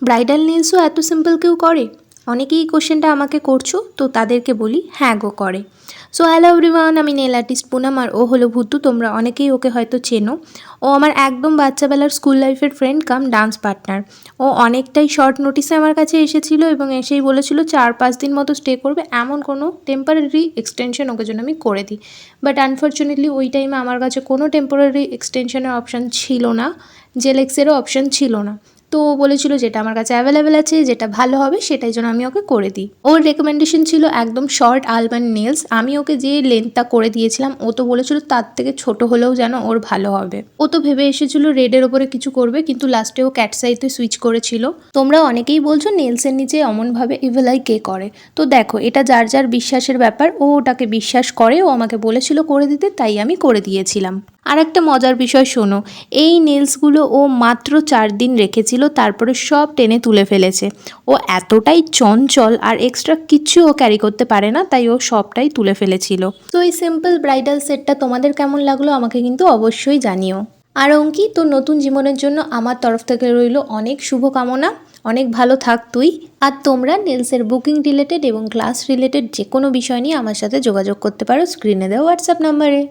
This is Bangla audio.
ব্রাইডাল নেলসও এত সিম্পল কেউ করে? অনেকেই এই কোশ্চেনটা আমাকে করছো, তো তাদেরকে বলি হ্যাঁ গো করে। সো হ্যালো এভরিওয়ান, আমি নেল আর্টিস্ট পুনাম আর ও হলো ভুতু। তোমরা অনেকেই ওকে হয়তো চেনো। ও আমার একদম বাচ্চাবেলার স্কুল লাইফের ফ্রেন্ড কাম ডান্স পার্টনার। ও অনেকটাই শর্ট নোটিসে আমার কাছে এসেছিলো এবং এসেই বলেছিল 4-5 দিন মতো স্টে করবে, এমন কোনো টেম্পোরারি এক্সটেনশন ওকে জন্য আমি করে দিই। বাট আনফর্চুনেটলি ওই টাইমে আমার কাছে কোনো টেম্পোরারি এক্সটেনশনের অপশান ছিল না, জেলেক্সেরও অপশান ছিল না। তো ও বলেছিল যেটা আমার কাছে অ্যাভেলেবেল আছে, যেটা ভালো হবে সেটাই জন্য আমি ওকে করে দিই। ওর রেকমেন্ডেশন ছিল একদম শর্ট আলমন্ড নেলস। আমি ওকে যে লেন্থটা করে দিয়েছিলাম, ও তো বলেছিল তার থেকে ছোট হলেও যেন ওর ভালো হবে। ও তো ভেবে এসেছিল রেডের ওপরে কিছু করবে, কিন্তু লাস্টে ও ক্যাটসাইতে সুইচ করেছিল। তোমরা অনেকেই বলছো নেলসের নিচে এমনভাবে ইভেলাই কে করে। তো দেখো, এটা যার যার বিশ্বাসের ব্যাপার। ও ওটাকে বিশ্বাস করে, ও আমাকে বলেছিল করে দিতে, তাই আমি করে দিয়েছিলাম। আর একটা মজার বিষয় শোনো, এই নেলসগুলো ও মাত্র 4 দিন রেখেছিল, তারপরে সব টেনে তুলে ফেলেছে। ও এতটাই চঞ্চল আর এক্সট্রা কিচ্ছু ও ক্যারি করতে পারে না, তাই ও সবটাই তুলে ফেলেছিল। তো এই সিম্পল ব্রাইডাল সেটটা তোমাদের কেমন লাগলো আমাকে কিন্তু অবশ্যই জানিও। আর অঙ্কি, তোর নতুন জীবনের জন্য আমার তরফ থেকে রইল অনেক শুভকামনা। অনেক ভালো থাক তুই। আর তোমরা নেলসের বুকিং রিলেটেড এবং ক্লাস রিলেটেড যে কোনো বিষয় নিয়ে আমার সাথে যোগাযোগ করতে পারো স্ক্রিনে দেওয়া হোয়াটসঅ্যাপ নাম্বারে।